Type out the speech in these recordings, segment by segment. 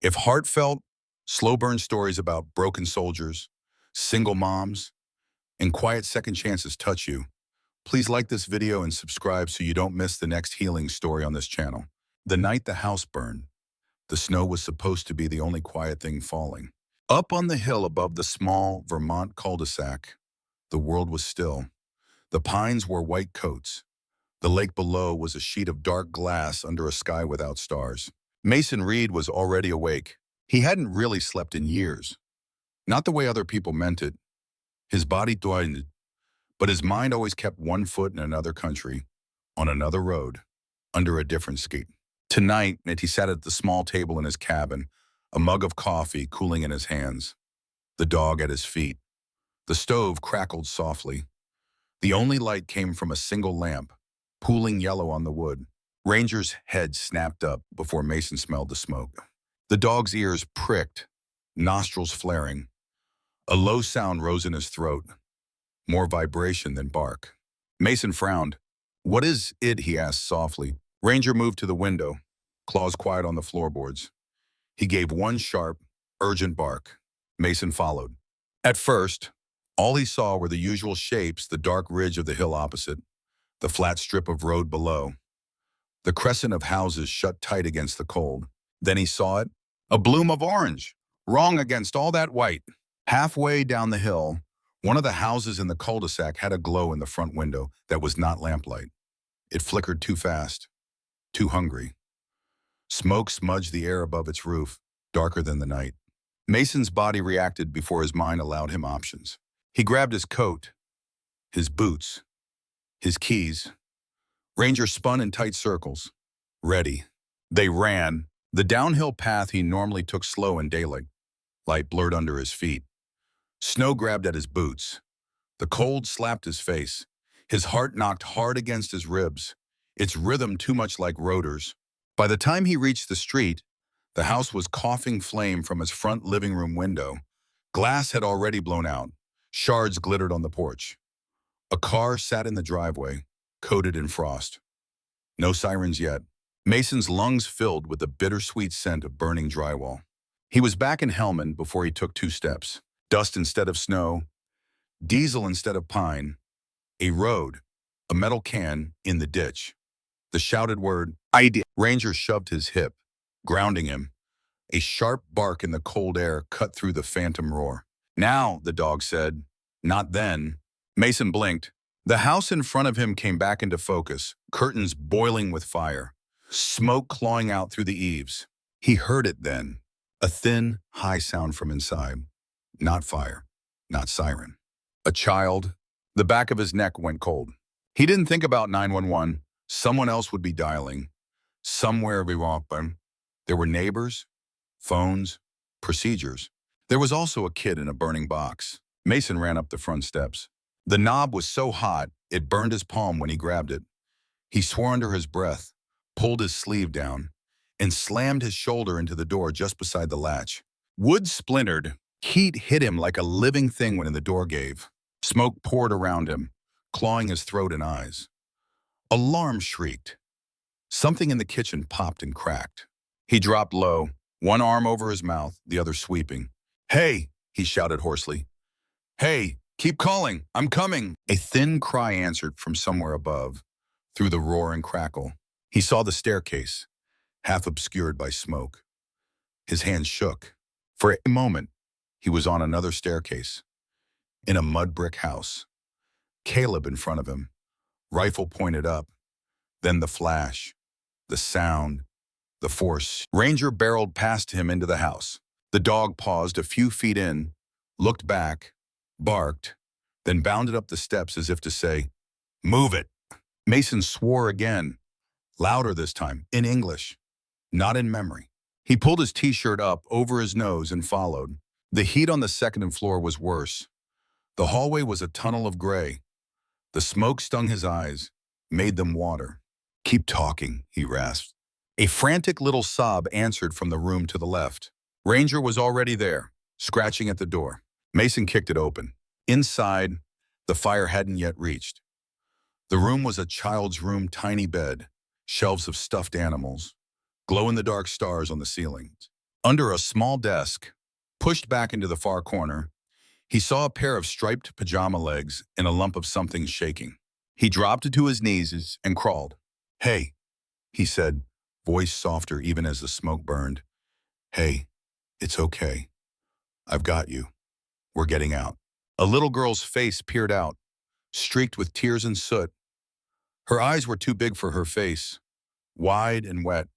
If heartfelt, slow burn stories about broken soldiers, single moms, and quiet second chances touch you, please like this video and subscribe so you don't miss the next healing story on this channel. The night the house burned, the snow was supposed to be the only quiet thing falling. Up on the hill above the small Vermont cul-de-sac, the world was still. The pines wore white coats. The lake below was a sheet of dark glass under a sky without stars. Mason Reed was already awake. He hadn't really slept in years. Not the way other people meant it. His body dwindled, but his mind always kept one foot in another country, on another road, under a different sky. Tonight, he sat at the small table in his cabin, a mug of coffee cooling in his hands, the dog at his feet. The stove crackled softly. The only light came from a single lamp, pooling yellow on the wood. Ranger's head snapped up before Mason smelled the smoke. The dog's ears pricked, nostrils flaring. A low sound rose in his throat, more vibration than bark. Mason frowned. "What is it?" he asked softly. Ranger moved to the window, claws quiet on the floorboards. He gave one sharp, urgent bark. Mason followed. At first, all he saw were the usual shapes, the dark ridge of the hill opposite, the flat strip of road below, the crescent of houses shut tight against the cold. Then he saw it, a bloom of orange, wrong against all that white. Halfway down the hill, one of the houses in the cul-de-sac had a glow in the front window that was not lamplight. It flickered too fast, too hungry. Smoke smudged the air above its roof, darker than the night. Mason's body reacted before his mind allowed him options. He grabbed his coat, his boots, his keys. Ranger spun in tight circles. Ready. They ran. The downhill path he normally took slow in daylight. Light blurred under his feet. Snow grabbed at his boots. The cold slapped his face. His heart knocked hard against his ribs, its rhythm too much like rotors. By the time he reached the street, the house was coughing flame from his front living room window. Glass had already blown out. Shards glittered on the porch. A car sat in the driveway, coated in frost. No sirens yet. Mason's lungs filled with the bittersweet scent of burning drywall. He was back in Helmand before he took 2 steps. Dust instead of snow, diesel instead of pine, a road, a metal can in the ditch. The shouted word, "Idea." Ranger shoved his hip, grounding him. A sharp bark in the cold air cut through the phantom roar. "Now," the dog said. "Not then." Mason blinked. The house in front of him came back into focus, curtains boiling with fire, smoke clawing out through the eaves. He heard it then, a thin, high sound from inside. Not fire, not siren. A child. The back of his neck went cold. He didn't think about 911. Someone else would be dialing. Somewhere Vermont. There were neighbors, phones, procedures. There was also a kid in a burning box. Mason ran up the front steps. The knob was so hot, it burned his palm when he grabbed it. He swore under his breath, pulled his sleeve down, and slammed his shoulder into the door just beside the latch. Wood splintered. Heat hit him like a living thing when the door gave. Smoke poured around him, clawing his throat and eyes. Alarm shrieked. Something in the kitchen popped and cracked. He dropped low, one arm over his mouth, the other sweeping. "Hey!" he shouted hoarsely. "Hey! Keep calling! I'm coming!" A thin cry answered from somewhere above, through the roar and crackle. He saw the staircase, half obscured by smoke. His hands shook. For a moment, he was on another staircase, in a mud brick house. Caleb in front of him, rifle pointed up. Then the flash, the sound, the force. Ranger barreled past him into the house. The dog paused a few feet in, looked back, barked, then bounded up the steps as if to say, "Move it." Mason swore again, louder this time, in English, not in memory. He pulled his t-shirt up over his nose and followed. The heat on the second floor was worse. The hallway was a tunnel of gray. The smoke stung his eyes, made them water. "Keep talking," he rasped. A frantic little sob answered from the room to the left. Ranger was already there, scratching at the door. Mason kicked it open. Inside, the fire hadn't yet reached. The room was a child's room, tiny bed, shelves of stuffed animals, glow-in-the-dark stars on the ceiling. Under a small desk, pushed back into the far corner, he saw a pair of striped pajama legs and a lump of something shaking. He dropped to his knees and crawled. "Hey," he said, voice softer even as the smoke burned. "Hey, it's okay. I've got you. We're getting out." A little girl's face peered out, streaked with tears and soot. Her eyes were too big for her face, wide and wet.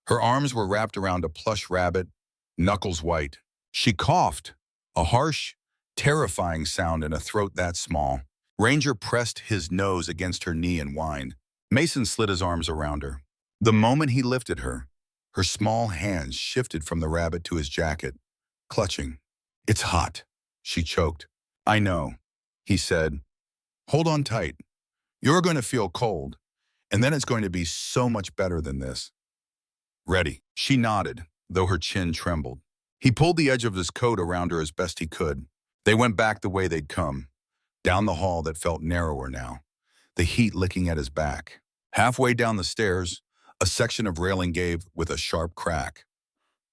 Her arms were wrapped around a plush rabbit, knuckles white. She coughed, a harsh, terrifying sound in a throat that small. Ranger pressed his nose against her knee and whined. Mason slid his arms around her. The moment he lifted her, her small hands shifted from the rabbit to his jacket, clutching. "It's hot," she choked. "I know," he said. "Hold on tight. You're going to feel cold, and then it's going to be so much better than this." "Ready." She nodded, though her chin trembled. He pulled the edge of his coat around her as best he could. They went back the way they'd come, down the hall that felt narrower now, the heat licking at his back. Halfway down the stairs, a section of railing gave with a sharp crack.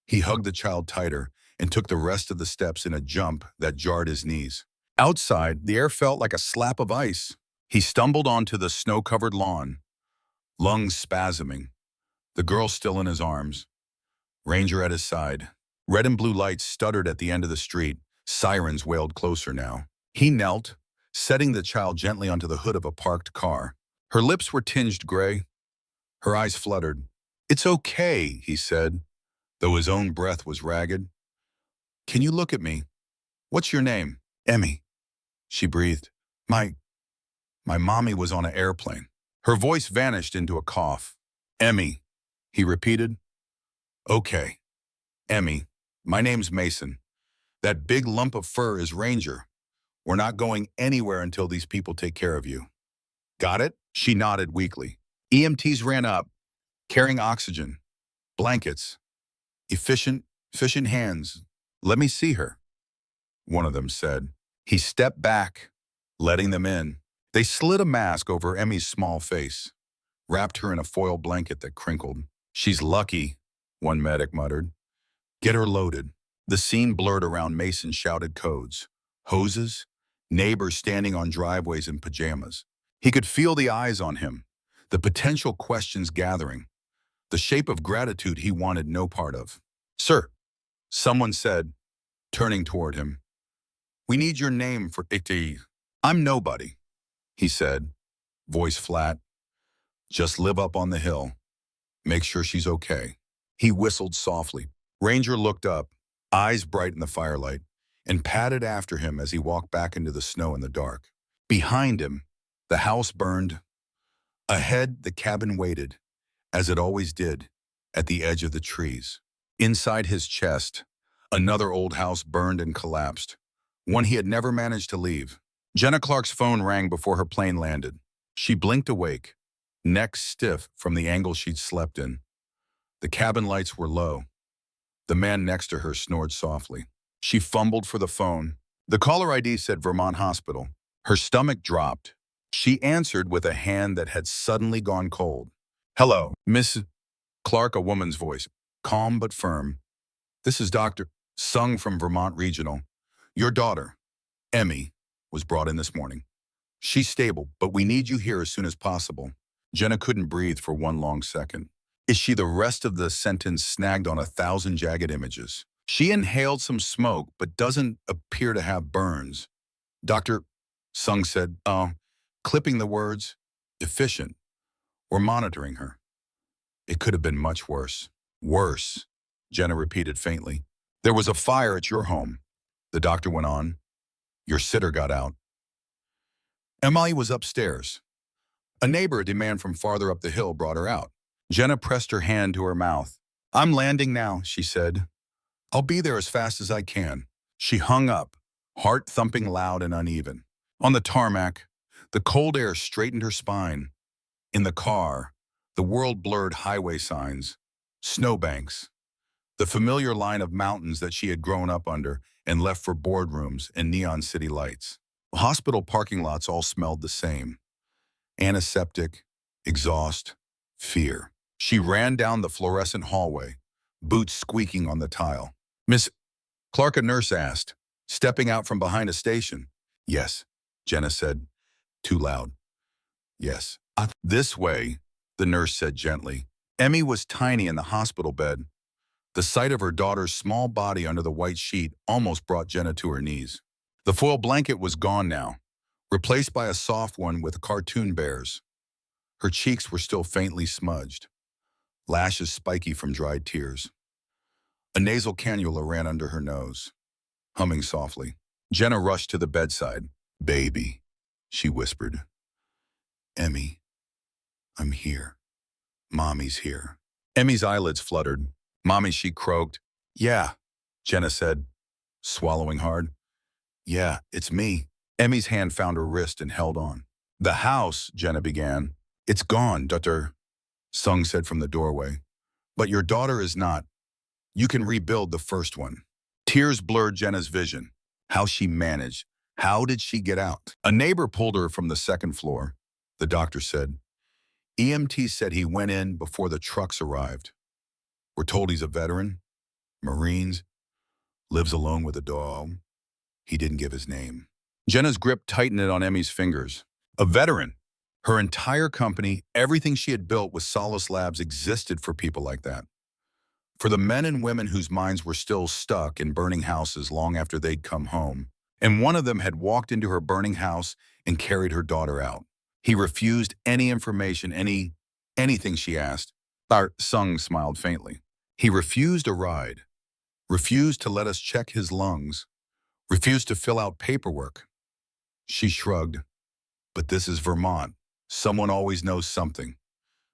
He hugged the child tighter and took the rest of the steps in a jump that jarred his knees. Outside, the air felt like a slap of ice. He stumbled onto the snow-covered lawn, lungs spasming, the girl still in his arms, Ranger at his side. Red and blue lights stuttered at the end of the street. Sirens wailed closer now. He knelt, setting the child gently onto the hood of a parked car. Her lips were tinged gray. Her eyes fluttered. "It's okay," he said, though his own breath was ragged. "Can you look at me? What's your name?" "Emmy," she breathed. My mommy was on an airplane." Her voice vanished into a cough. "Emmy," he repeated. "Okay, Emmy, my name's Mason. That big lump of fur is Ranger. We're not going anywhere until these people take care of you." "Got it?" She nodded weakly. EMTs ran up, carrying oxygen, blankets, efficient hands. "Let me see her," one of them said. He stepped back, letting them in. They slid a mask over Emmy's small face, wrapped her in a foil blanket that crinkled. "She's lucky," one medic muttered. "Get her loaded." The scene blurred around Mason's shouted codes. Hoses, neighbors standing on driveways in pajamas. He could feel the eyes on him, the potential questions gathering, the shape of gratitude he wanted no part of. "Sir," someone said, turning toward him. "We need your name for it." "I'm nobody," he said, voice flat. "Just live up on the hill. Make sure she's okay." He whistled softly. Ranger looked up, eyes bright in the firelight, and padded after him as he walked back into the snow in the dark. Behind him, the house burned. Ahead, the cabin waited, as it always did, at the edge of the trees. Inside his chest, another old house burned and collapsed, one he had never managed to leave. Jenna Clark's phone rang before her plane landed. She blinked awake, neck stiff from the angle she'd slept in. The cabin lights were low. The man next to her snored softly. She fumbled for the phone. The caller ID said Vermont Hospital. Her stomach dropped. She answered with a hand that had suddenly gone cold. "Hello, Miss Clark," a woman's voice, calm but firm. "This is Dr. Sung from Vermont Regional. Your daughter, Emmy, was brought in this morning. She's stable, but we need you here as soon as possible." Jenna couldn't breathe for one long second. Is she the rest of the sentence snagged on 1,000 jagged images? She inhaled some smoke, but doesn't appear to have burns. "Dr. Sung said, clipping the words, efficient. We're monitoring her. It could have been much worse." "Worse," Jenna repeated faintly. "There was a fire at your home," the doctor went on. "Your sitter got out. Emily was upstairs. A neighbor, a demand from farther up the hill, brought her out." Jenna pressed her hand to her mouth. "I'm landing now," she said. "I'll be there as fast as I can." She hung up, heart thumping loud and uneven. On the tarmac, the cold air straightened her spine. In the car, the world-blurred highway signs, snowbanks, the familiar line of mountains that she had grown up under and left for boardrooms and neon city lights. Hospital parking lots all smelled the same. Antiseptic, exhaust, fear. She ran down the fluorescent hallway, boots squeaking on the tile. Miss Clark, a nurse asked, stepping out from behind a station. Yes, Jenna said, too loud. Yes. This way, the nurse said gently. Emmy was tiny in the hospital bed. The sight of her daughter's small body under the white sheet almost brought Jenna to her knees. The foil blanket was gone now, replaced by a soft one with cartoon bears. Her cheeks were still faintly smudged, lashes spiky from dried tears. A nasal cannula ran under her nose, humming softly. Jenna rushed to the bedside. Baby, she whispered. Emmy, I'm here. Mommy's here. Emmy's eyelids fluttered. Mommy, she croaked. Yeah, Jenna said, swallowing hard. Yeah, it's me. Emmy's hand found her wrist and held on. The house, Jenna began. It's gone, Dr. Sung said from the doorway. But your daughter is not. You can rebuild the first one. Tears blurred Jenna's vision. How she managed. How did she get out? A neighbor pulled her from the second floor. The doctor said. EMT said he went in before the trucks arrived. We're told he's a veteran, Marines, lives alone with a dog. He didn't give his name. Jenna's grip tightened on Emmy's fingers. A veteran. Her entire company, everything she had built with Solace Labs existed for people like that. For the men and women whose minds were still stuck in burning houses long after they'd come home. And one of them had walked into her burning house and carried her daughter out. He refused any information, anything she asked. Sung smiled faintly. He refused a ride, refused to let us check his lungs, refused to fill out paperwork. She shrugged. But this is Vermont. Someone always knows something.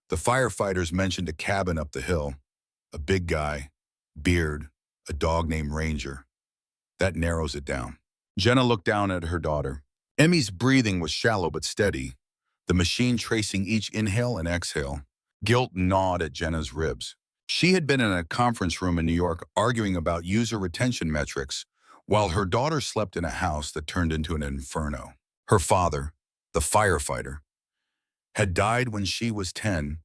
The firefighters mentioned a cabin up the hill. A big guy, beard, a dog named Ranger. That narrows it down. Jenna looked down at her daughter. Emmy's breathing was shallow but steady, the machine tracing each inhale and exhale. Guilt gnawed at Jenna's ribs. She had been in a conference room in New York arguing about user retention metrics, while her daughter slept in a house that turned into an inferno. Her father, the firefighter, had died when she was 10,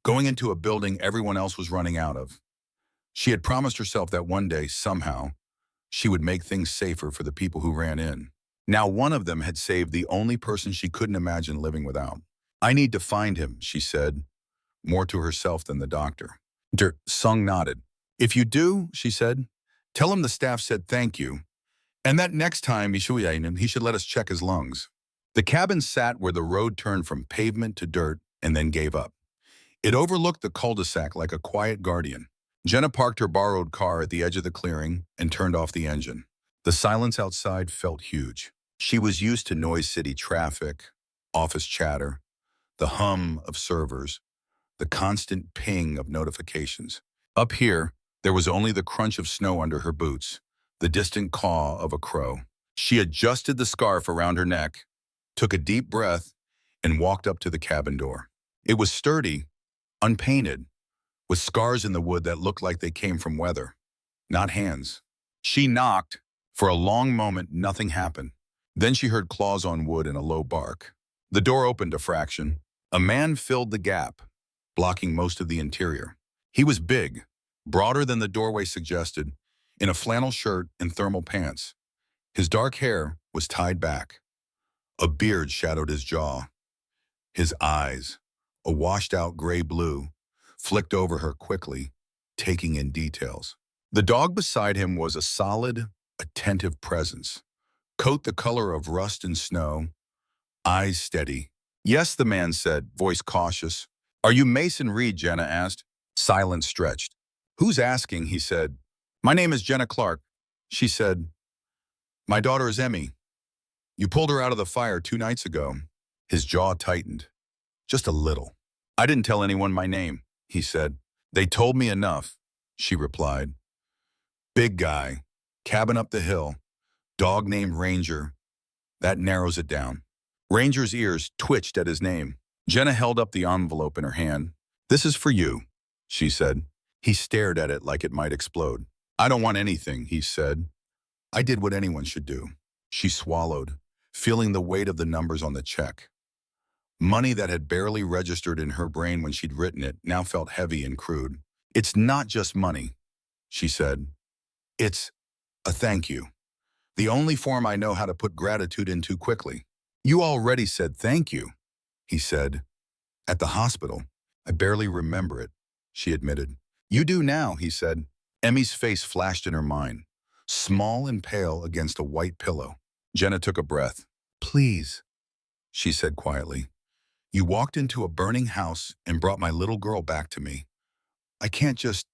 going into a building everyone else was running out of. She had promised herself that one day, somehow, she would make things safer for the people who ran in. Now one of them had saved the only person she couldn't imagine living without. I need to find him, she said, more to herself than the doctor. Sung nodded. If you do, she said, tell him the staff said thank you, and that next time he should let us check his lungs. The cabin sat where the road turned from pavement to dirt and then gave up. It overlooked the cul-de-sac like a quiet guardian. Jenna parked her borrowed car at the edge of the clearing and turned off the engine. The silence outside felt huge. She was used to noise city traffic, office chatter, the hum of servers, the constant ping of notifications. Up here, there was only the crunch of snow under her boots, the distant caw of a crow. She adjusted the scarf around her neck, took a deep breath, and walked up to the cabin door. It was sturdy, unpainted, with scars in the wood that looked like they came from weather, not hands. She knocked. For a long moment, nothing happened. Then she heard claws on wood and a low bark. The door opened a fraction. A man filled the gap, blocking most of the interior. He was big, broader than the doorway suggested, in a flannel shirt and thermal pants. His dark hair was tied back. A beard shadowed his jaw. His eyes, a washed-out gray-blue, flicked over her quickly, taking in details. The dog beside him was a solid, attentive presence. Coat the color of rust and snow, eyes steady. Yes, the man said, voice cautious. Are you Mason Reed, Jenna asked. Silence stretched. Who's asking, he said. My name is Jenna Clark. She said, my daughter is Emmy. You pulled her out of the fire 2 nights ago. His jaw tightened. Just a little. I didn't tell anyone my name, he said. They told me enough, she replied. Big guy, cabin up the hill, dog named Ranger. That narrows it down. Ranger's ears twitched at his name. Jenna held up the envelope in her hand. This is for you, she said. He stared at it like it might explode. I don't want anything, he said. I did what anyone should do. She swallowed, feeling the weight of the numbers on the check. Money that had barely registered in her brain when she'd written it now felt heavy and crude. It's not just money, she said. It's a thank you. The only form I know how to put gratitude into quickly. You already said thank you, he said. At the hospital. I barely remember it, she admitted. You do now, he said. Emmy's face flashed in her mind, small and pale against a white pillow. Jenna took a breath. Please, she said quietly. You walked into a burning house and brought my little girl back to me. I can't just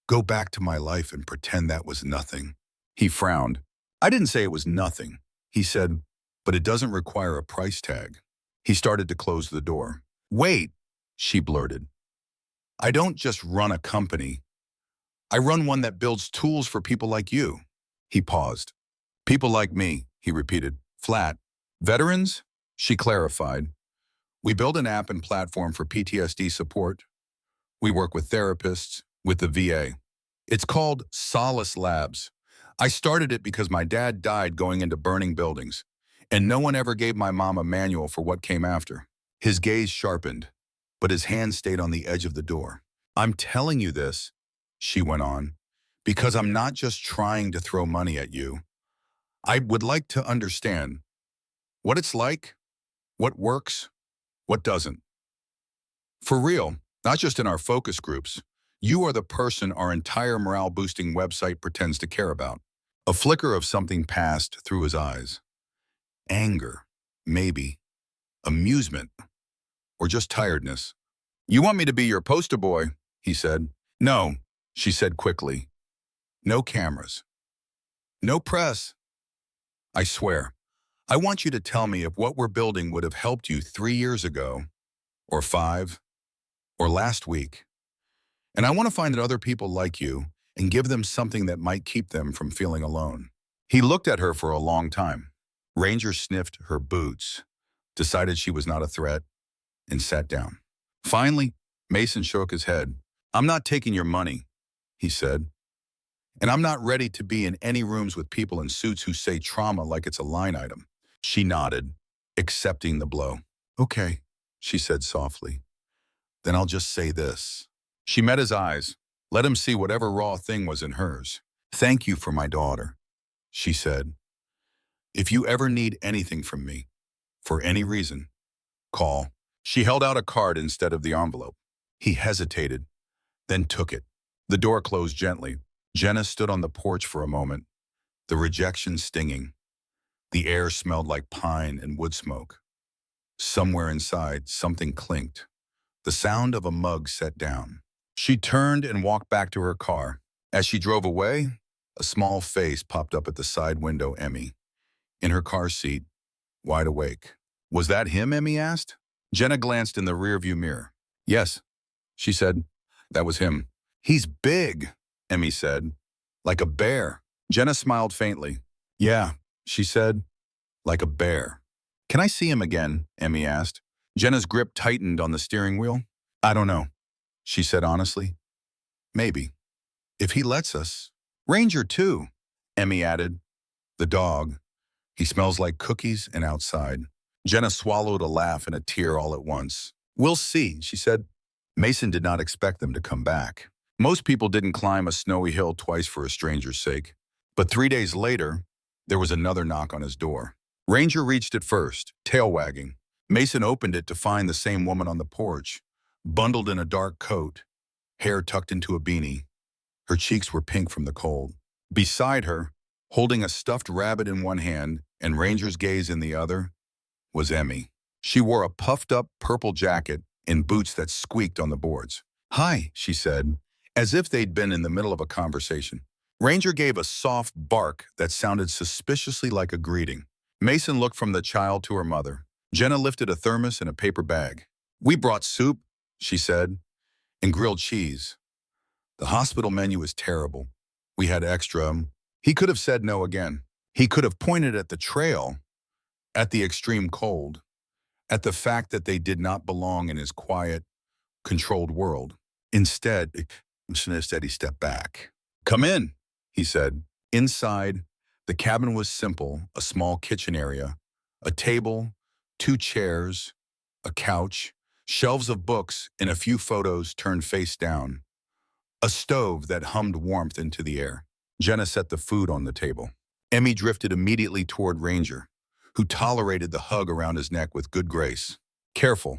go back to my life and pretend that was nothing. He frowned. I didn't say it was nothing, he said, but it doesn't require a price tag. He started to close the door. Wait, she blurted. I don't just run a company. I run one that builds tools for people like you. He paused. People like me, he repeated, flat. Veterans? She clarified. We build an app and platform for PTSD support. We work with therapists, with the VA. It's called Solace Labs. I started it because my dad died going into burning buildings, and no one ever gave my mom a manual for what came after. His gaze sharpened, but his hand stayed on the edge of the door. I'm telling you this, she went on, because I'm not just trying to throw money at you. I would like to understand what it's like, what works, what doesn't. For real, not just in our focus groups. You are the person our entire morale-boosting website pretends to care about. A flicker of something passed through his eyes. Anger, maybe. Amusement, or just tiredness. You want me to be your poster boy, he said. No, she said quickly. No cameras. No press. I swear, I want you to tell me if what we're building would have helped you 3 years ago, or 5, or last week. And I want to find other people like you and give them something that might keep them from feeling alone. He looked at her for a long time. Ranger sniffed her boots, decided she was not a threat, and sat down. Finally, Mason shook his head. I'm not taking your money, he said. And I'm not ready to be in any rooms with people in suits who say trauma like it's a line item. She nodded, accepting the blow. Okay, she said softly. Then I'll just say this. She met his eyes, let him see whatever raw thing was in hers. Thank you for my daughter, she said. If you ever need anything from me, for any reason, call. She held out a card instead of the envelope. He hesitated, then took it. The door closed gently. Jenna stood on the porch for a moment, the rejection stinging. The air smelled like pine and wood smoke. Somewhere inside, something clinked. The sound of a mug set down. She turned and walked back to her car. As she drove away, a small face popped up at the side window, Emmy, in her car seat, wide awake. Was that him, Emmy asked? Jenna glanced in the rearview mirror. Yes, she said. That was him. He's big, Emmy said. Like a bear. Jenna smiled faintly. Yeah, she said. Like a bear. Can I see him again? Emmy asked. Jenna's grip tightened on the steering wheel. I don't know, she said honestly. Maybe. If he lets us. Ranger too, Emmy added. The dog. He smells like cookies and outside. Jenna swallowed a laugh and a tear all at once. We'll see, she said. Mason did not expect them to come back. Most people didn't climb a snowy hill twice for a stranger's sake. But 3 days later, there was another knock on his door. Ranger reached it first, tail wagging. Mason opened it to find the same woman on the porch, bundled in a dark coat, hair tucked into a beanie. Her cheeks were pink from the cold. Beside her, holding a stuffed rabbit in one hand and Ranger's gaze in the other, was Emmy. She wore a puffed-up purple jacket and boots that squeaked on the boards. Hi, she said, as if they'd been in the middle of a conversation. Ranger gave a soft bark that sounded suspiciously like a greeting. Mason looked from the child to her mother. Jenna lifted a thermos and a paper bag. We brought soup, she said, and grilled cheese. The hospital menu is terrible. We had extra. He could have said no again. He could have pointed at the trail, at the extreme cold, at the fact that they did not belong in his quiet, controlled world. Instead, he stepped back. Come in, he said. Inside, the cabin was simple, a small kitchen area, a table, 2 chairs, a couch, shelves of books, and a few photos turned face down. a stove that hummed warmth into the air. Jenna set the food on the table. Emmy drifted immediately toward Ranger, who tolerated the hug around his neck with good grace. Careful,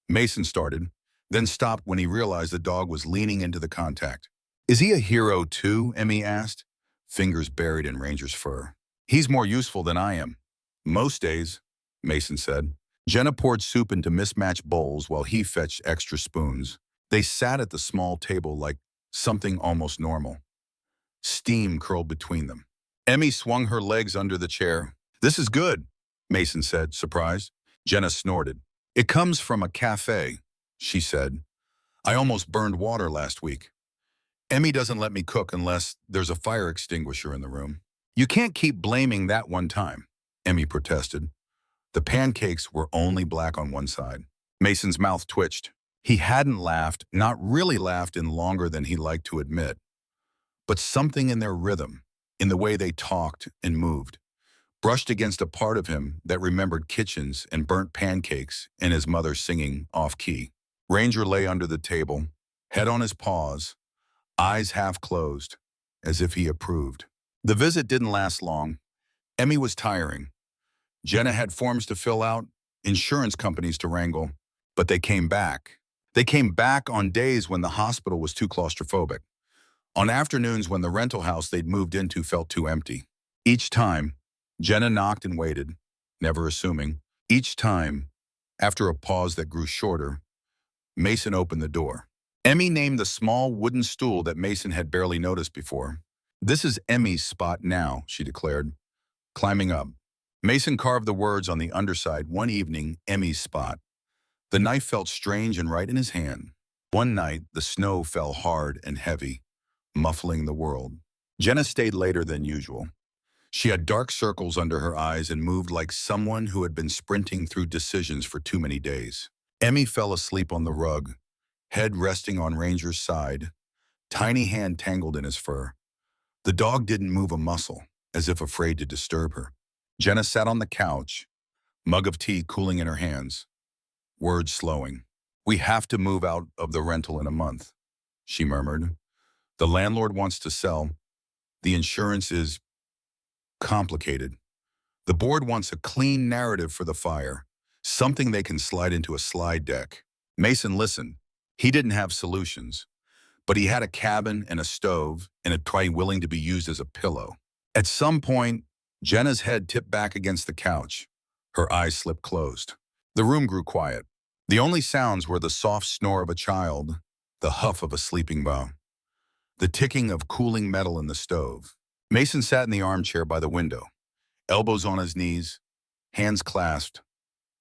Mason started, then stopped when he realized the dog was leaning into the contact. Is he a hero too? Emmy asked, fingers buried in Ranger's fur. He's more useful than I am. Most days, Mason said. Jenna poured soup into mismatched bowls while he fetched extra spoons. They sat at the small table like something almost normal. Steam curled between them. Emmy swung her legs under the chair. This is good, Mason said, surprised. Jenna snorted. It comes from a cafe, she said. I almost burned water last week. Emmy doesn't let me cook unless there's a fire extinguisher in the room. You can't keep blaming that one time, Emmy protested. The pancakes were only black on one side. Mason's mouth twitched. He hadn't laughed, not really laughed in longer than he liked to admit. But something in their rhythm, in the way they talked and moved, brushed against a part of him that remembered kitchens and burnt pancakes and his mother singing off-key. Ranger lay under the table, head on his paws, eyes half closed, as if he approved. The visit didn't last long. Emmy was tiring. Jenna had forms to fill out, insurance companies to wrangle, but they came back. They came back on days when the hospital was too claustrophobic, on afternoons when the rental house they'd moved into felt too empty. Each time, Jenna knocked and waited, never assuming. Each time, after a pause that grew shorter, Mason opened the door. Emmy named the small wooden stool that Mason had barely noticed before. This is Emmy's spot now, she declared, climbing up. Mason carved the words on the underside, one evening, Emmy's spot. The knife felt strange and right in his hand. One night, the snow fell hard and heavy, muffling the world. Jenna stayed later than usual. She had dark circles under her eyes and moved like someone who had been sprinting through decisions for too many days. Emmy fell asleep on the rug, head resting on Ranger's side, tiny hand tangled in his fur. The dog didn't move a muscle, as if afraid to disturb her. Jenna sat on the couch, mug of tea cooling in her hands, words slowing. We have to move out of the rental in a month, she murmured. The landlord wants to sell. The insurance is complicated. The board wants a clean narrative for the fire, something they can slide into a slide deck. Mason listened. He didn't have solutions, but he had a cabin and a stove and a tray willing to be used as a pillow. At some point, Jenna's head tipped back against the couch. Her eyes slipped closed. The room grew quiet. The only sounds were the soft snore of a child, the huff of a sleeping bough, the ticking of cooling metal in the stove. Mason sat in the armchair by the window, elbows on his knees, hands clasped,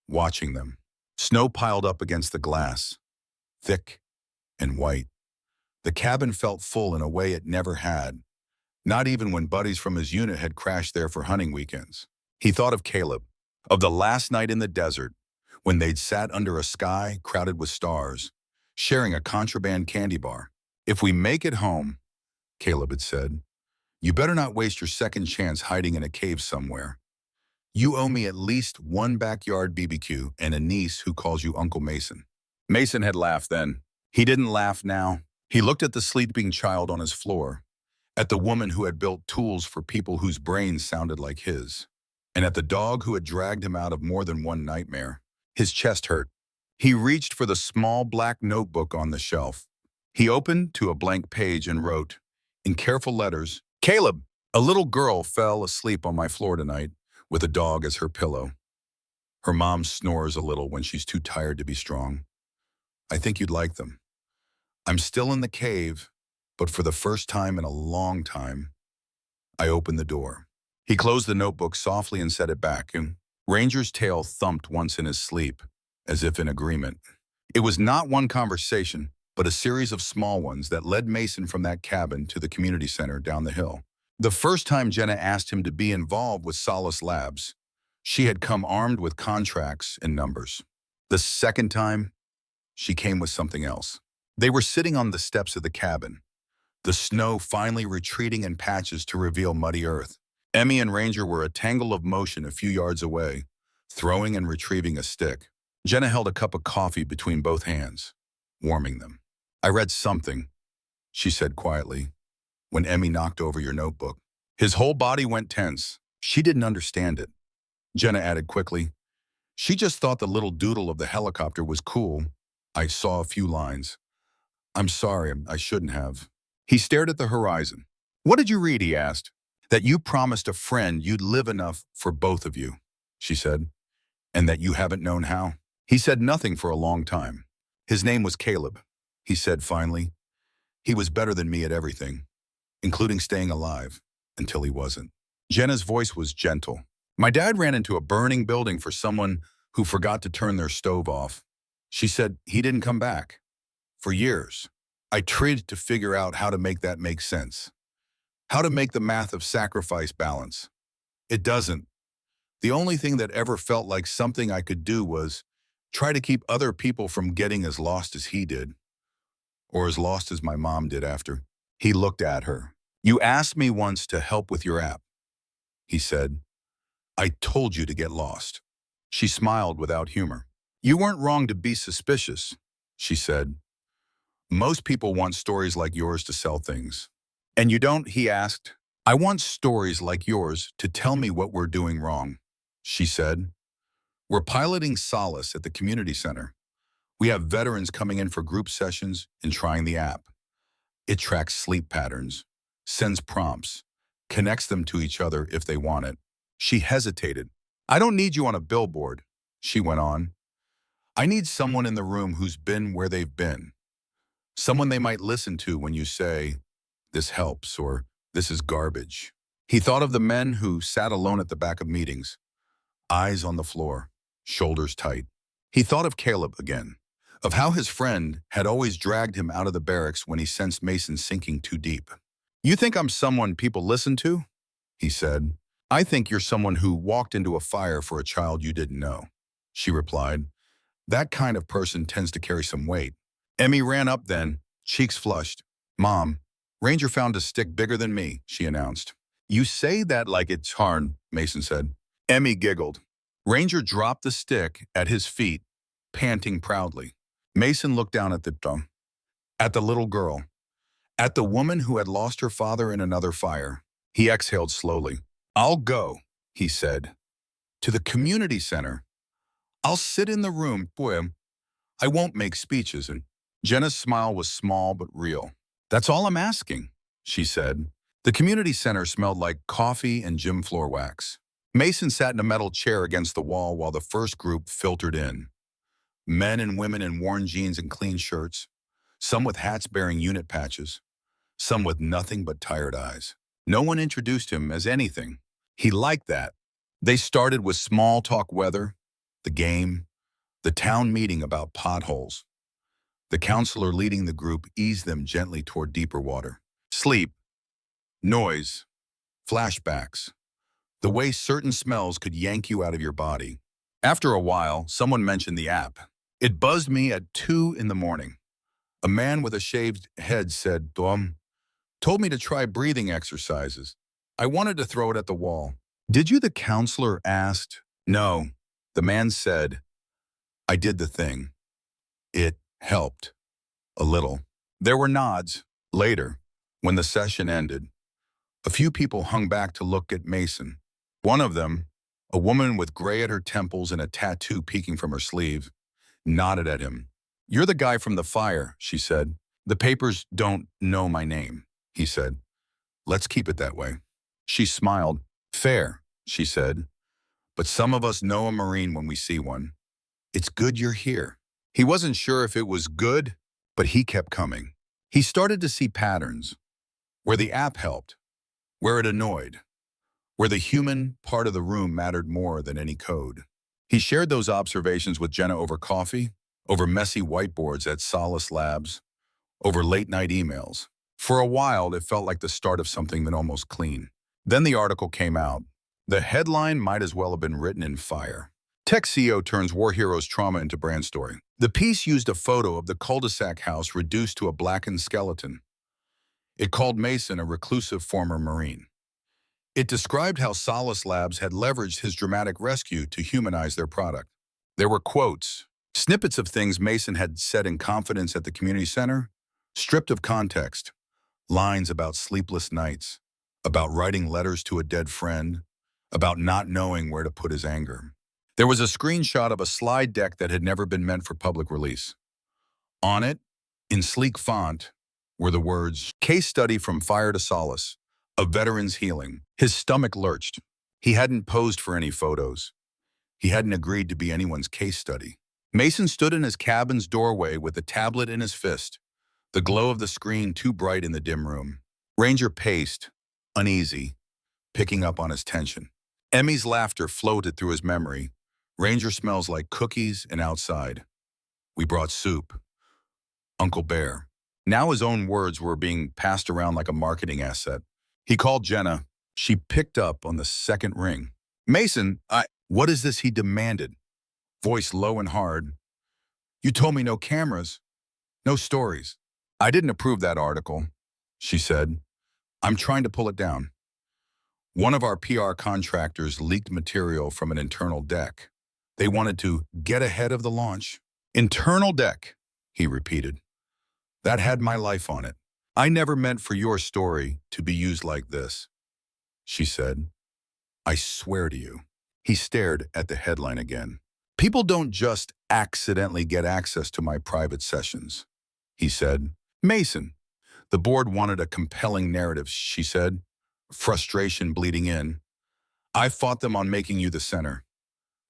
watching them. Snow piled up against the glass, thick and white. The cabin felt full in a way it never had, not even when buddies from his unit had crashed there for hunting weekends. He thought of Caleb, of the last night in the desert, when they'd sat under a sky crowded with stars, sharing a contraband candy bar. If we make it home, Caleb had said, you better not waste your second chance hiding in a cave somewhere. You owe me at least one backyard BBQ and a niece who calls you Uncle Mason. Mason had laughed then. He didn't laugh now. He looked at the sleeping child on his floor, at the woman who had built tools for people whose brains sounded like his, and at the dog who had dragged him out of more than one nightmare. His chest hurt. He reached for the small black notebook on the shelf. He opened to a blank page and wrote, in careful letters, Caleb, a little girl fell asleep on my floor tonight with a dog as her pillow. Her mom snores a little when she's too tired to be strong. I think you'd like them. I'm still in the cave, but for the first time in a long time, I opened the door. He closed the notebook softly and set it back, and Ranger's tail thumped once in his sleep, as if in agreement. It was not one conversation, but a series of small ones that led Mason from that cabin to the community center down the hill. The first time Jenna asked him to be involved with Solace Labs, she had come armed with contracts and numbers. The second time, she came with something else. They were sitting on the steps of the cabin, the snow finally retreating in patches to reveal muddy earth. Emmy and Ranger were a tangle of motion a few yards away, throwing and retrieving a stick. Jenna held a cup of coffee between both hands, warming them. I read something, she said quietly, when Emmy knocked over your notebook. His whole body went tense. She didn't understand it. Jenna added quickly, she just thought the little doodle of the helicopter was cool. I saw a few lines. I'm sorry, I shouldn't have. He stared at the horizon. What did you read, he asked. That you promised a friend you'd live enough for both of you, she said, and that you haven't known how. He said nothing for a long time. His name was Caleb, he said finally. He was better than me at everything, including staying alive, until he wasn't. Jenna's voice was gentle. My dad ran into a burning building for someone who forgot to turn their stove off. She said he didn't come back. For years, I tried to figure out how to make that make sense. How to make the math of sacrifice balance. It doesn't. The only thing that ever felt like something I could do was try to keep other people from getting as lost as he did, or as lost as my mom did after. He looked at her. You asked me once to help with your app, he said. I told you to get lost. She smiled without humor. You weren't wrong to be suspicious, she said. Most people want stories like yours to sell things. And you don't, he asked. I want stories like yours to tell me what we're doing wrong, she said. We're piloting Solace at the community center. We have veterans coming in for group sessions and trying the app. It tracks sleep patterns, sends prompts, connects them to each other if they want it. She hesitated. I don't need you on a billboard, she went on. I need someone in the room who's been where they've been. Someone they might listen to when you say, this helps, or this is garbage. He thought of the men who sat alone at the back of meetings, eyes on the floor, shoulders tight. He thought of Caleb again, of how his friend had always dragged him out of the barracks when he sensed Mason sinking too deep. You think I'm someone people listen to? He said. I think you're someone who walked into a fire for a child you didn't know, she replied. That kind of person tends to carry some weight. Emmy ran up then, cheeks flushed. Mom, Ranger found a stick bigger than me, she announced. You say that like it's hard, Mason said. Emmy giggled. Ranger dropped the stick at his feet, panting proudly. Mason looked down at the little girl, at the woman who had lost her father in another fire. He exhaled slowly. I'll go, he said, to the community center. I'll sit in the room, boy. I won't make speeches. And Jenna's smile was small but real. That's all I'm asking, she said. The community center smelled like coffee and gym floor wax. Mason sat in a metal chair against the wall while the first group filtered in. Men and women in worn jeans and clean shirts, some with hats bearing unit patches, some with nothing but tired eyes. No one introduced him as anything. He liked that. They started with small talk weather, the game, the town meeting about potholes. The counselor leading the group eased them gently toward deeper water. Sleep, noise, flashbacks, the way certain smells could yank you out of your body. After a while, someone mentioned the app. It buzzed me at 2 in the morning. A man with a shaved head said, Dom, told me to try breathing exercises. I wanted to throw it at the wall. Did you? The counselor asked. No, the man said. I did the thing. It helped. A little. There were nods. Later, when the session ended, a few people hung back to look at Mason. One of them, a woman with gray at her temples and a tattoo peeking from her sleeve, nodded at him. You're the guy from the fire, she said. The papers don't know my name, he said. Let's keep it that way. She smiled. Fair, she said. But some of us know a Marine when we see one. It's good you're here. He wasn't sure if it was good, but he kept coming. He started to see patterns, where the app helped, where it annoyed, where the human part of the room mattered more than any code. He shared those observations with Jenna over coffee, over messy whiteboards at Solace Labs, over late-night emails. For a while, it felt like the start of something that almost clean. Then the article came out. The headline might as well have been written in fire. Tech CEO turns war hero's trauma into brand story. The piece used a photo of the cul-de-sac house reduced to a blackened skeleton. It called Mason a reclusive former Marine. It described how Solace Labs had leveraged his dramatic rescue to humanize their product. There were quotes, snippets of things Mason had said in confidence at the community center, stripped of context. Lines about sleepless nights, about writing letters to a dead friend, about not knowing where to put his anger. There was a screenshot of a slide deck that had never been meant for public release. On it, in sleek font, were the words, "Case study from fire to solace, a veteran's healing." His stomach lurched. He hadn't posed for any photos. He hadn't agreed to be anyone's case study. Mason stood in his cabin's doorway with a tablet in his fist, the glow of the screen too bright in the dim room. Ranger paced, uneasy, picking up on his tension. Emmy's laughter floated through his memory. Ranger smells like cookies and outside. We brought soup. Uncle Bear. Now his own words were being passed around like a marketing asset. He called Jenna. She picked up on the second ring. "Mason, what is this?" he demanded, voice low and hard. "You told me no cameras, no stories." "I didn't approve that article," she said. "I'm trying to pull it down. One of our PR contractors leaked material from an internal deck. They wanted to get ahead of the launch." "Internal deck," he repeated. "That had my life on it. I never meant for your story to be used like this," she said. "I swear to you." He stared at the headline again. "People don't just accidentally get access to my private sessions," he said. "Mason, the board wanted a compelling narrative," she said, frustration bleeding in. "I fought them on making you the center.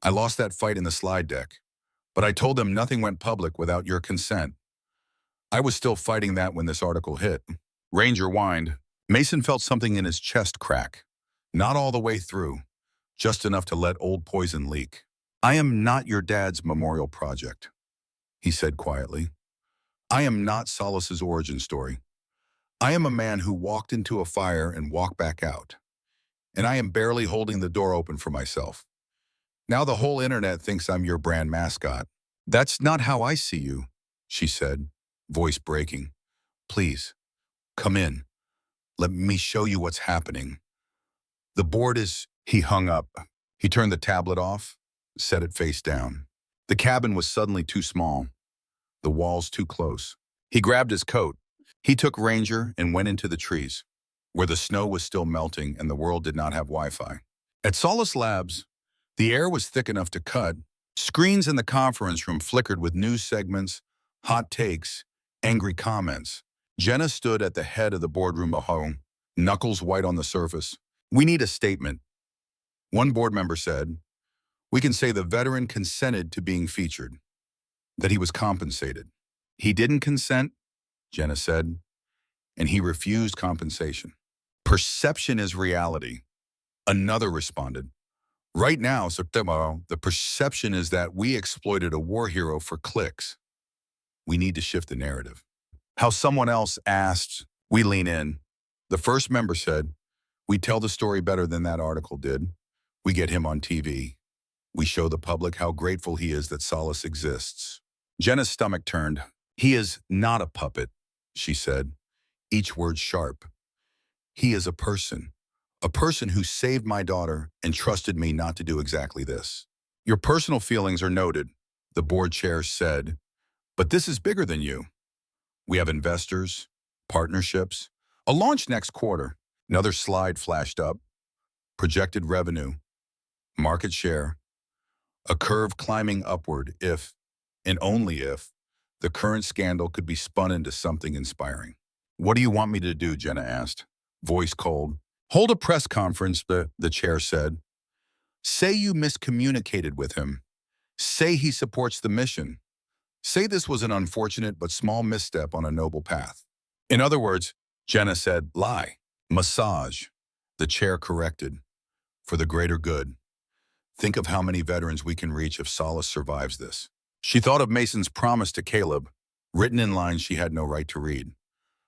I lost that fight in the slide deck, but I told them nothing went public without your consent. I was still fighting that when this article hit." Ranger whined. Mason felt something in his chest crack. Not all the way through, just enough to let old poison leak. "I am not your dad's memorial project," he said quietly. "I am not Solace's origin story. I am a man who walked into a fire and walked back out. And I am barely holding the door open for myself. Now the whole internet thinks I'm your brand mascot." "That's not how I see you," she said, voice breaking. "Please, come in. Let me show you what's happening. The board is..." He hung up. He turned the tablet off, set it face down. The cabin was suddenly too small, the walls too close. He grabbed his coat. He took Ranger and went into the trees, where the snow was still melting and the world did not have Wi-Fi. At Solace Labs, the air was thick enough to cut. Screens in the conference room flickered with news segments, hot takes, angry comments. Jenna stood at the head of the boardroom below, knuckles white on the surface. "We need a statement." One board member said, "We can say the veteran consented to being featured, that he was compensated." "He didn't consent," Jenna said, "and he refused compensation." "Perception is reality," another responded. "Right now, so tomorrow, the perception is that we exploited a war hero for clicks. We need to shift the narrative." How someone else asked, we lean in. The first member said, "We tell the story better than that article did. We get him on TV. We show the public how grateful he is that Solace exists." Jenna's stomach turned. "He is not a puppet," she said, each word sharp. "He is a person who saved my daughter and trusted me not to do exactly this." "Your personal feelings are noted," the board chair said, "but this is bigger than you. We have investors, partnerships, a launch next quarter." Another slide flashed up. Projected revenue, market share, a curve climbing upward if, and only if, the current scandal could be spun into something inspiring. "What do you want me to do?" Jenna asked, voice cold. "Hold a press conference," the chair said. "Say you miscommunicated with him. Say he supports the mission. Say this was an unfortunate but small misstep on a noble path." "In other words," Jenna said, "lie." "Massage," the chair corrected. "For the greater good. Think of how many veterans we can reach if Solace survives this." She thought of Mason's promise to Caleb, written in lines she had no right to read.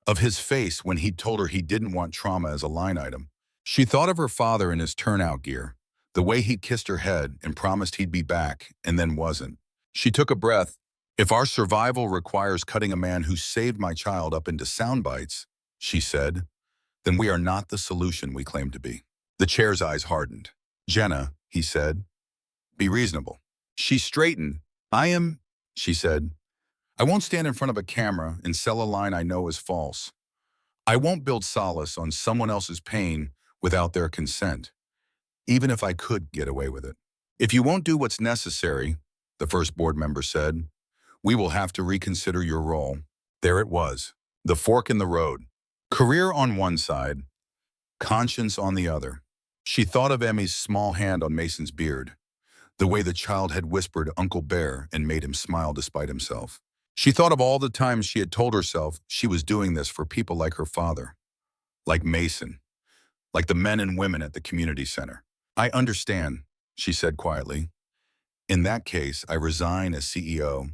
Of his face when he'd told her he didn't want trauma as a line item. She thought of her father in his turnout gear, the way he kissed her head and promised he'd be back and then wasn't. She took a breath. "If our survival requires cutting a man who saved my child up into sound bites," she said, "then we are not the solution we claim to be." The chair's eyes hardened. "Jenna," he said, "be reasonable." She straightened. She said, "I won't stand in front of a camera and sell a line I know is false. I won't build solace on someone else's pain without their consent, even if I could get away with it. If you won't do what's necessary, the first board member said, we will have to reconsider your role. There it was, the fork in the road. Career on one side, conscience on the other. She thought of Emmy's small hand on Mason's beard, the way the child had whispered Uncle Bear and made him smile despite himself. She thought of all the times she had told herself she was doing this for people like her father, like Mason, like the men and women at the community center. I understand, she said quietly. In that case, I resign as CEO,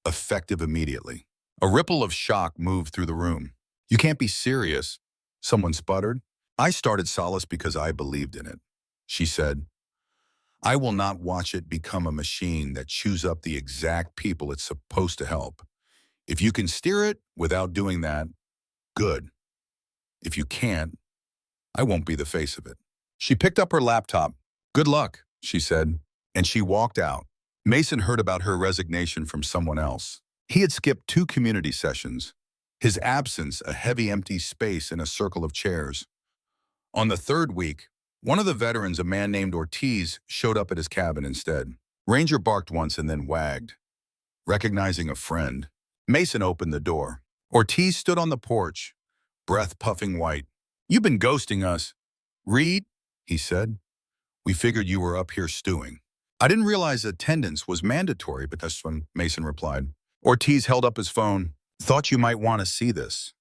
effective immediately. A ripple of shock moved through the room. You can't be serious, someone sputtered. I started Solace because I believed in it, she said. I will not watch it become a machine that chews up the exact people it's supposed to help. If you can steer it without doing that, good. If you can't, I won't be the face of it. She picked up her laptop. Good luck, she said, and she walked out. Mason heard about her resignation from someone else. He had skipped 2 community sessions, his absence a heavy empty space in a circle of chairs. On the 3rd week, one of the veterans, a man named Ortiz, showed up at his cabin instead. Ranger barked once and then wagged. Recognizing a friend, Mason opened the door. Ortiz stood on the porch, breath puffing white. You've been ghosting us. Reed, he said. We figured you were up here stewing. I didn't realize attendance was mandatory, but that's when Mason replied. Ortiz held up his phone. Thought you might want to see this,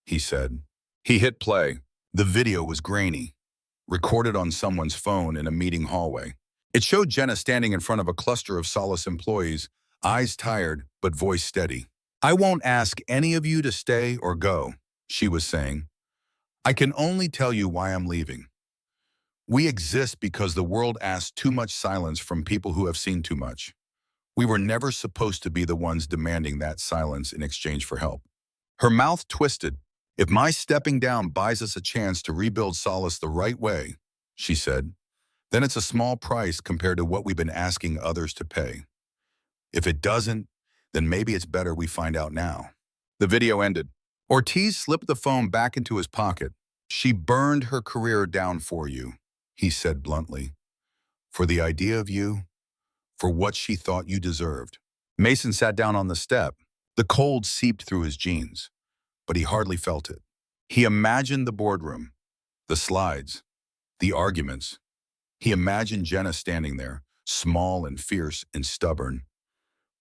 he said. He hit play. The video was grainy, recorded on someone's phone in a meeting hallway. It showed Jenna standing in front of a cluster of Solace employees, eyes tired but voice steady. I won't ask any of you to stay or go, she was saying. I can only tell you why I'm leaving. We exist because the world asks too much silence from people who have seen too much. We were never supposed to be the ones demanding that silence in exchange for help. Her mouth twisted. If my stepping down buys us a chance to rebuild Solace the right way, she said, then it's a small price compared to what we've been asking others to pay. If it doesn't, then maybe it's better we find out now. The video ended. Ortiz slipped the phone back into his pocket. She burned her career down for you, he said bluntly. For the idea of you, for what she thought you deserved. Mason sat down on the step. The cold seeped through his jeans, but he hardly felt it. He imagined the boardroom, the slides, the arguments. He imagined Jenna standing there, small and fierce and stubborn,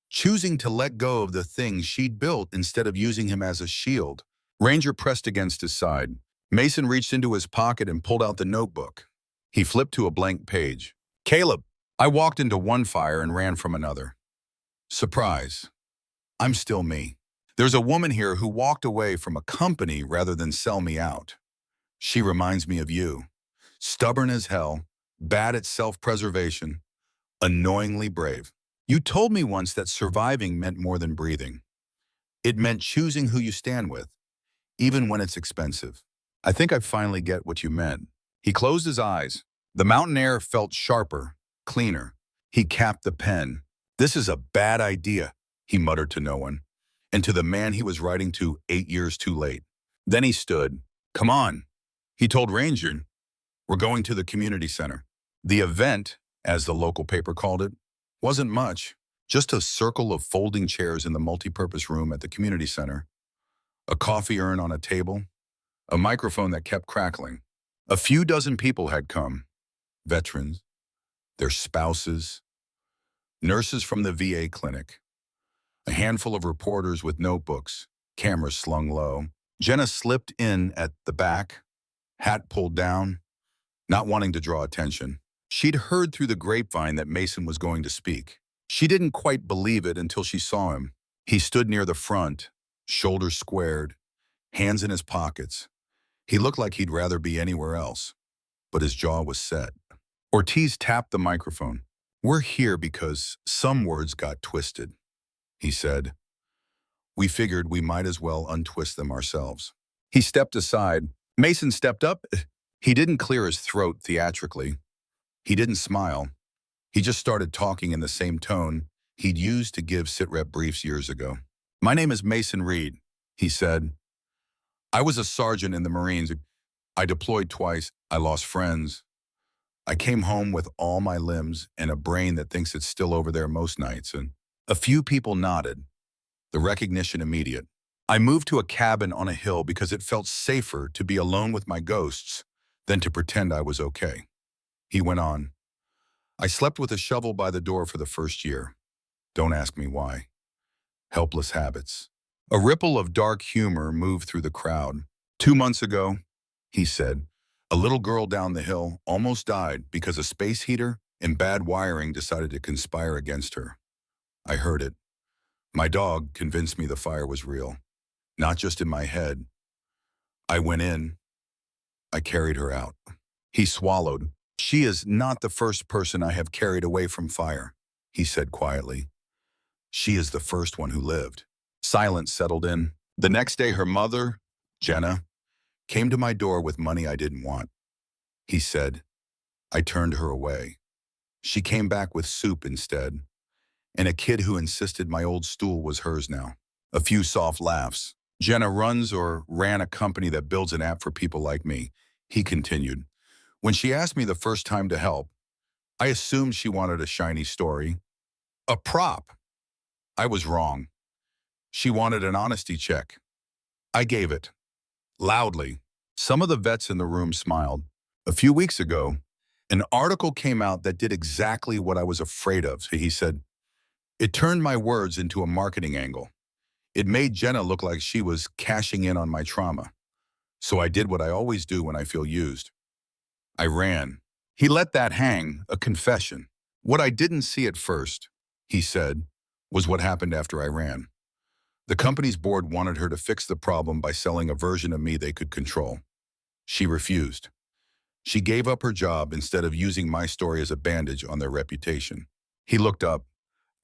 choosing to let go of the things she'd built instead of using him as a shield. Ranger pressed against his side. Mason reached into his pocket and pulled out the notebook. He flipped to a blank page. Caleb, I walked into one fire and ran from another. Surprise. I'm still me. There's a woman here who walked away from a company rather than sell me out. She reminds me of you. Stubborn as hell, bad at self-preservation, annoyingly brave. You told me once that surviving meant more than breathing. It meant choosing who you stand with, even when it's expensive. I think I finally get what you meant. He closed his eyes. The mountain air felt sharper, cleaner. He capped the pen. This is a bad idea, he muttered to no one, and to the man he was writing to 8 years too late. Then he stood. Come on, he told Ranger. We're going to the community center. The event, as the local paper called it, wasn't much, just a circle of folding chairs in the multi-purpose room at the community center, a coffee urn on a table, a microphone that kept crackling. A few dozen people had come, veterans, their spouses, nurses from the VA clinic, a handful of reporters with notebooks, cameras slung low. Jenna slipped in at the back, hat pulled down, not wanting to draw attention. She'd heard through the grapevine that Mason was going to speak. She didn't quite believe it until she saw him. He stood near the front, shoulders squared, hands in his pockets. He looked like he'd rather be anywhere else, but his jaw was set. Ortiz tapped the microphone. We're here because some words got twisted, he said. We figured we might as well untwist them ourselves. He stepped aside. Mason stepped up. He didn't clear his throat theatrically. He didn't smile. He just started talking in the same tone he'd used to give sitrep briefs years ago. My name is Mason Reed, he said. I was a sergeant in the Marines. I deployed twice. I lost friends. I came home with all my limbs and a brain that thinks it's still over there most nights, and a few people nodded, the recognition immediate. I moved to a cabin on a hill because it felt safer to be alone with my ghosts than to pretend I was okay. He went on. I slept with a shovel by the door for the first year. Don't ask me why. Helpless habits. A ripple of dark humor moved through the crowd. 2 months ago, he said, a little girl down the hill almost died because a space heater and bad wiring decided to conspire against her. I heard it. My dog convinced me the fire was real, not just in my head. I went in. I carried her out. He swallowed. She is not the first person I have carried away from fire, he said quietly. She is the first one who lived. Silence settled in. The next day, her mother, Jenna, came to my door with money I didn't want. He said, I turned her away. She came back with soup instead, and a kid who insisted my old stool was hers now. A few soft laughs. Jenna runs or ran a company that builds an app for people like me, he continued. When she asked me the first time to help, I assumed she wanted a shiny story. A prop. I was wrong. She wanted an honesty check. I gave it. Loudly. Some of the vets in the room smiled. A few weeks ago, an article came out that did exactly what I was afraid of, he said. It turned my words into a marketing angle. It made Jenna look like she was cashing in on my trauma. So I did what I always do when I feel used. I ran. He let that hang, a confession. What I didn't see at first, he said, was what happened after I ran. The company's board wanted her to fix the problem by selling a version of me they could control. She refused. She gave up her job instead of using my story as a bandage on their reputation. He looked up,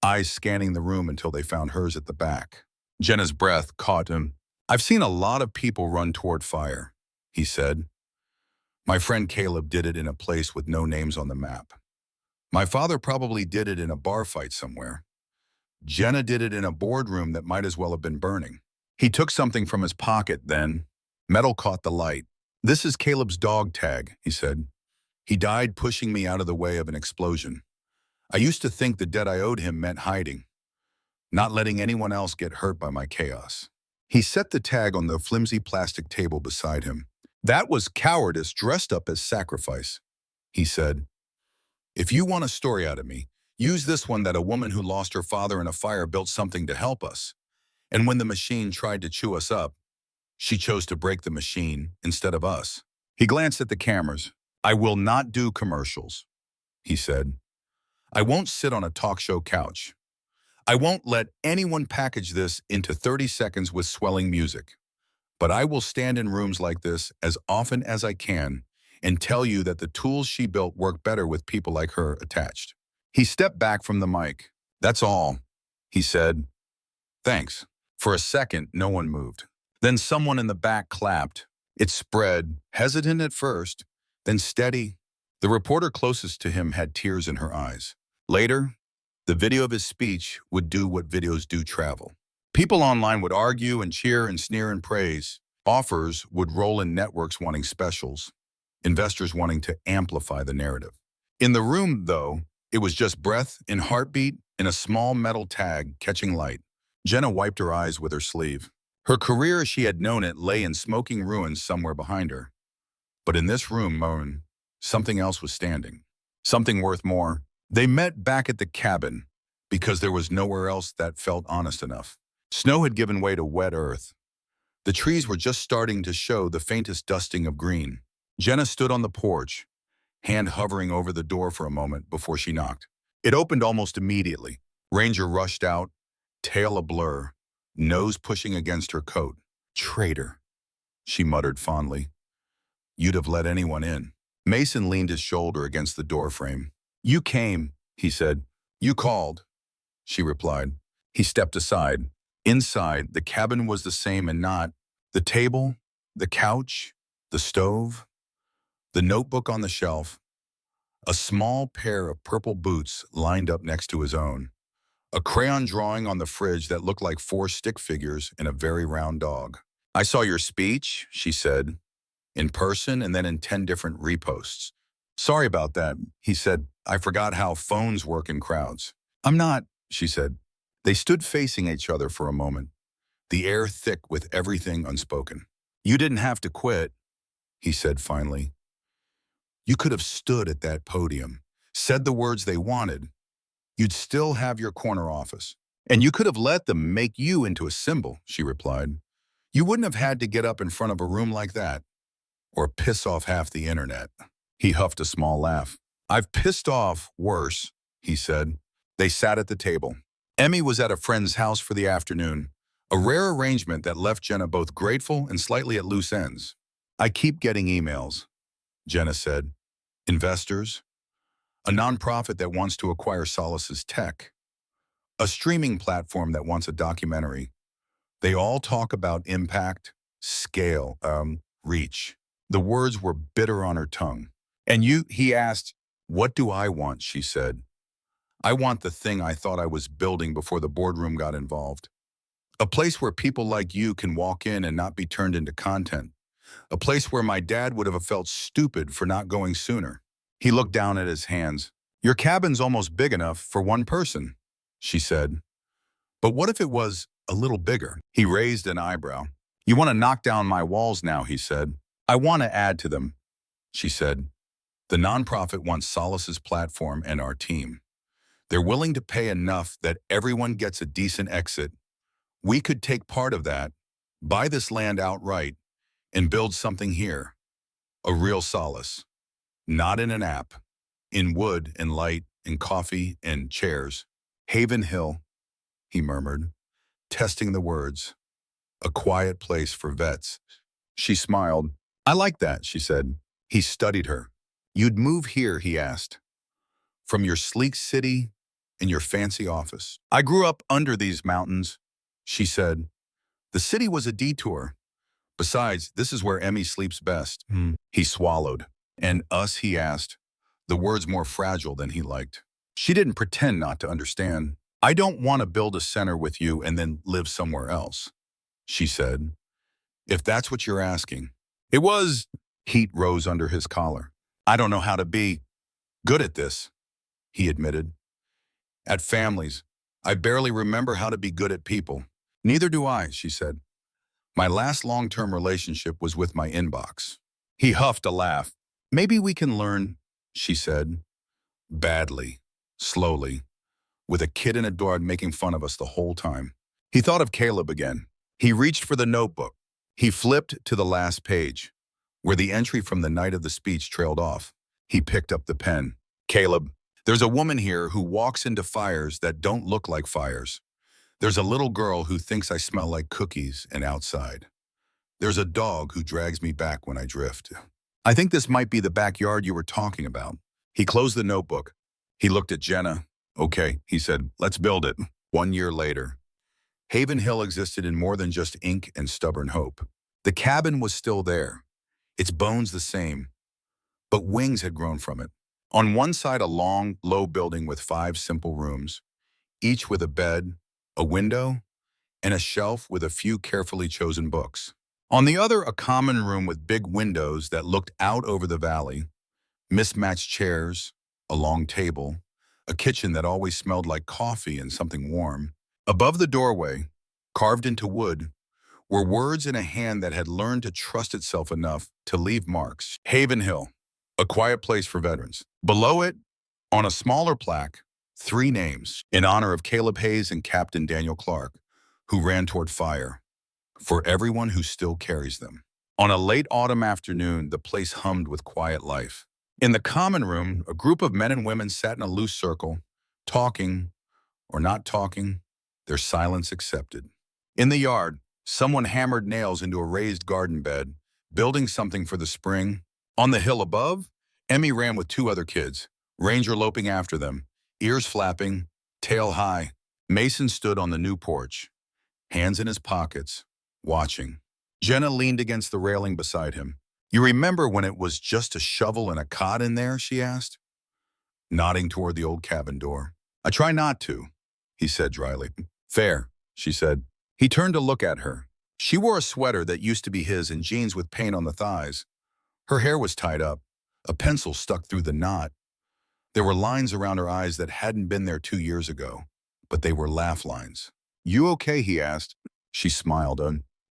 eyes scanning the room until they found hers at the back. Jenna's breath caught him. I've seen a lot of people run toward fire, he said. My friend Caleb did it in a place with no names on the map. My father probably did it in a bar fight somewhere. Jenna did it in a boardroom that might as well have been burning. He took something from his pocket then. Metal caught the light. This is Caleb's dog tag, he said. He died pushing me out of the way of an explosion. I used to think the debt I owed him meant hiding, not letting anyone else get hurt by my chaos. He set the tag on the flimsy plastic table beside him. That was cowardice dressed up as sacrifice, he said. If you want a story out of me, use this one that a woman who lost her father in a fire built something to help us. And when the machine tried to chew us up, she chose to break the machine instead of us. He glanced at the cameras. I will not do commercials, he said. I won't sit on a talk show couch. I won't let anyone package this into 30 seconds with swelling music. But I will stand in rooms like this as often as I can and tell you that the tools she built work better with people like her attached. He stepped back from the mic. That's all, he said. Thanks. For a second, no one moved. Then someone in the back clapped. It spread, hesitant at first, then steady. The reporter closest to him had tears in her eyes. Later, the video of his speech would do what videos do travel. People online would argue and cheer and sneer and praise. Offers would roll in networks wanting specials, investors wanting to amplify the narrative. In the room, though, it was just breath and heartbeat and a small metal tag catching light. Jenna wiped her eyes with her sleeve. Her career as she had known it lay in smoking ruins somewhere behind her. But in this room, something else was standing. Something worth more. They met back at the cabin because there was nowhere else that felt honest enough. Snow had given way to wet earth. The trees were just starting to show the faintest dusting of green. Jenna stood on the porch, hand hovering over the door for a moment before she knocked. It opened almost immediately. Ranger rushed out, tail a blur, nose pushing against her coat. Traitor, she muttered fondly. You'd have let anyone in. Mason leaned his shoulder against the doorframe. You came, he said. You called, she replied. He stepped aside. Inside, the cabin was the same and not. The table, the couch, the stove, the notebook on the shelf, a small pair of purple boots lined up next to his own, a crayon drawing on the fridge that looked like 4 stick figures and a very round dog. I saw your speech, she said, in person and then in 10 different reposts. Sorry about that, he said. I forgot how phones work in crowds. I'm not, she said. They stood facing each other for a moment, the air thick with everything unspoken. You didn't have to quit, he said finally. You could have stood at that podium, said the words they wanted. You'd still have your corner office. And you could have let them make you into a symbol, she replied. You wouldn't have had to get up in front of a room like that or piss off half the internet. He huffed a small laugh. I've pissed off worse, he said. They sat at the table. Emmy was at a friend's house for the afternoon, a rare arrangement that left Jenna both grateful and slightly at loose ends. I keep getting emails, Jenna said. Investors, a nonprofit that wants to acquire Solace's tech, a streaming platform that wants a documentary. They all talk about impact, scale, reach. The words were bitter on her tongue. And you, he asked, what do I want, she said. I want the thing I thought I was building before the boardroom got involved. A place where people like you can walk in and not be turned into content. A place where my dad would have felt stupid for not going sooner. He looked down at his hands. Your cabin's almost big enough for one person, she said. But what if it was a little bigger? He raised an eyebrow. You want to knock down my walls now, he said. I want to add to them, she said. The nonprofit wants Solace's platform and our team. They're willing to pay enough that everyone gets a decent exit. We could take part of that, buy this land outright, and build something here. A real Solace. Not in an app. In wood and light and coffee and chairs. Haven Hill, he murmured, testing the words. A quiet place for vets. She smiled. I like that, she said. He studied her. You'd move here, he asked. From your sleek city and your fancy office. I grew up under these mountains, she said. The city was a detour. Besides, this is where Emmy sleeps best. He swallowed. And us, he asked, the words more fragile than he liked. She didn't pretend not to understand. I don't want to build a center with you and then live somewhere else, she said. If that's what you're asking. It was. Heat rose under his collar. I don't know how to be good at this, he admitted. At families, I barely remember how to be good at people. Neither do I, she said. My last long-term relationship was with my inbox. He huffed a laugh. Maybe we can learn, she said. Badly, slowly, with a kid in a door making fun of us the whole time. He thought of Caleb again. He reached for the notebook. He flipped to the last page, where the entry from the night of the speech trailed off. He picked up the pen. Caleb, there's a woman here who walks into fires that don't look like fires. There's a little girl who thinks I smell like cookies and outside. There's a dog who drags me back when I drift. I think this might be the backyard you were talking about. He closed the notebook. He looked at Jenna. Okay, he said, let's build it. 1 year later. Haven Hill existed in more than just ink and stubborn hope. The cabin was still there, its bones the same, but wings had grown from it. On one side, a long, low building with 5 simple rooms, each with a bed, a window, and a shelf with a few carefully chosen books. On the other, a common room with big windows that looked out over the valley, mismatched chairs, a long table, a kitchen that always smelled like coffee and something warm. Above the doorway, carved into wood, were words in a hand that had learned to trust itself enough to leave marks. Haven Hill, a quiet place for veterans. Below it, on a smaller plaque, 3 names in honor of Caleb Hayes and Captain Daniel Clark, who ran toward fire, for everyone who still carries them. On a late autumn afternoon, the place hummed with quiet life. In the common room, a group of men and women sat in a loose circle, talking or not talking, their silence accepted. In the yard, someone hammered nails into a raised garden bed, building something for the spring. On the hill above, Emmy ran with 2 other kids, Ranger loping after them, ears flapping, tail high. Mason stood on the new porch, hands in his pockets, watching. Jenna leaned against the railing beside him. You remember when it was just a shovel and a cot in there, she asked, nodding toward the old cabin door. I try not to, he said dryly. Fair, she said. He turned to look at her. She wore a sweater that used to be his and jeans with paint on the thighs. Her hair was tied up, a pencil stuck through the knot. There were lines around her eyes that hadn't been there 2 years ago, but they were laugh lines. "You okay?" he asked. She smiled.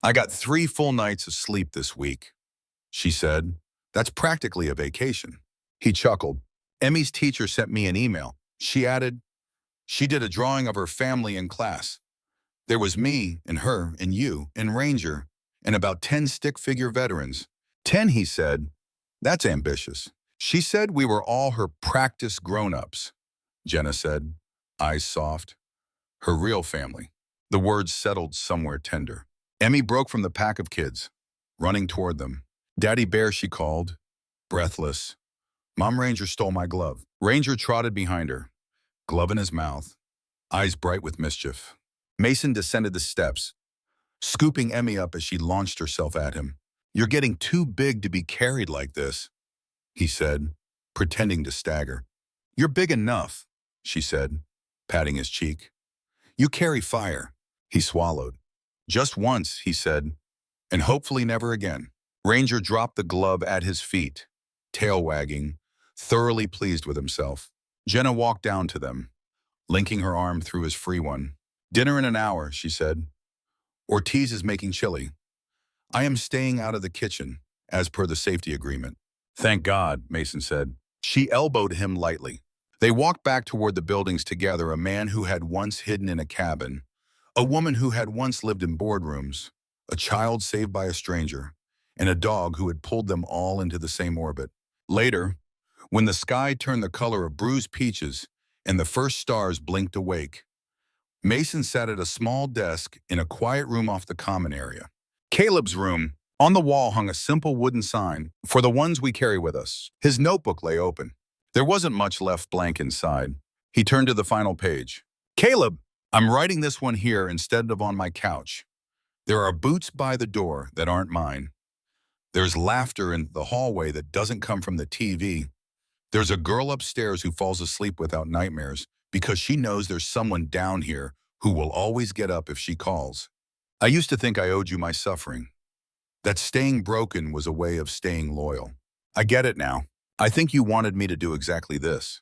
"I got 3 full nights of sleep this week," she said. "That's practically a vacation." He chuckled. "Emmy's teacher sent me an email." She added, "She did a drawing of her family in class. There was me and her and you and Ranger and about 10 stick-figure veterans." 10, he said. "That's ambitious." She said we were all her practice grown-ups, Jenna said, eyes soft. Her real family. The words settled somewhere tender. Emmy broke from the pack of kids, running toward them. "Daddy Bear," she called, breathless. "Mom, Ranger stole my glove." Ranger trotted behind her, glove in his mouth, eyes bright with mischief. Mason descended the steps, scooping Emmy up as she launched herself at him. "You're getting too big to be carried like this," he said, pretending to stagger. "You're big enough," she said, patting his cheek. "You carry fire." He swallowed. "Just once," he said, "and hopefully never again." Ranger dropped the glove at his feet, tail wagging, thoroughly pleased with himself. Jenna walked down to them, linking her arm through his free one. "Dinner in an hour," she said. "Ortiz is making chili. I am staying out of the kitchen, as per the safety agreement." "Thank God," Mason said. She elbowed him lightly. They walked back toward the buildings together, a man who had once hidden in a cabin, a woman who had once lived in boardrooms, a child saved by a stranger, and a dog who had pulled them all into the same orbit. Later, when the sky turned the color of bruised peaches and the first stars blinked awake, Mason sat at a small desk in a quiet room off the common area. Caleb's room. On the wall hung a simple wooden sign, "For the ones we carry with us." His notebook lay open. There wasn't much left blank inside. He turned to the final page. "Caleb, I'm writing this one here instead of on my couch. There are boots by the door that aren't mine. There's laughter in the hallway that doesn't come from the TV. There's a girl upstairs who falls asleep without nightmares because she knows there's someone down here who will always get up if she calls. I used to think I owed you my suffering. That staying broken was a way of staying loyal. I get it now. I think you wanted me to do exactly this.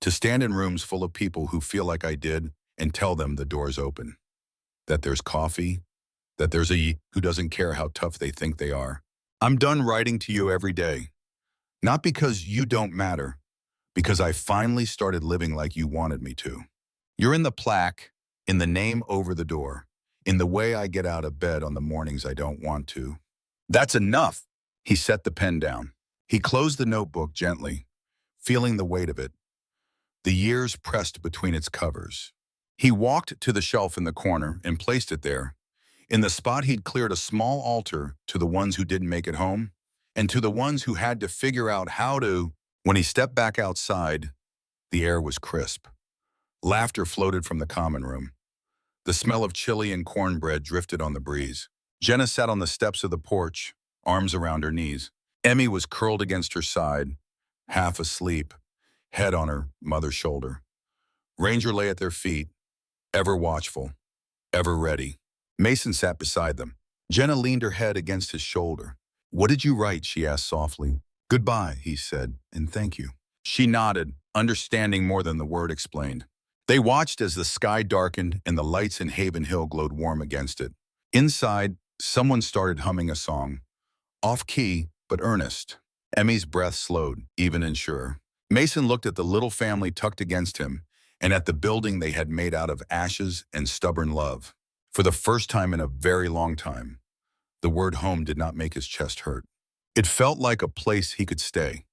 To stand in rooms full of people who feel like I did and tell them the door's open. That there's coffee. That there's a who doesn't care how tough they think they are. I'm done writing to you every day. Not because you don't matter, because I finally started living like you wanted me to. You're in the plaque, in the name over the door, in the way I get out of bed on the mornings I don't want to. That's enough." He set the pen down. He closed the notebook gently, feeling the weight of it. The years pressed between its covers. He walked to the shelf in the corner and placed it there. In the spot he'd cleared a small altar to the ones who didn't make it home, and to the ones who had to figure out how to. When he stepped back outside, the air was crisp. Laughter floated from the common room. The smell of chili and cornbread drifted on the breeze. Jenna sat on the steps of the porch, arms around her knees. Emmy was curled against her side, half asleep, head on her mother's shoulder. Ranger lay at their feet, ever watchful, ever ready. Mason sat beside them. Jenna leaned her head against his shoulder. "What did you write?" she asked softly. "Goodbye," he said, "and thank you." She nodded, understanding more than the word explained. They watched as the sky darkened and the lights in Haven Hill glowed warm against it. Inside, someone started humming a song, off-key but earnest. Emmy's breath slowed, even and sure. Mason looked at the little family tucked against him and at the building they had made out of ashes and stubborn love. For the first time in a very long time, the word home did not make his chest hurt. It felt like a place he could stay.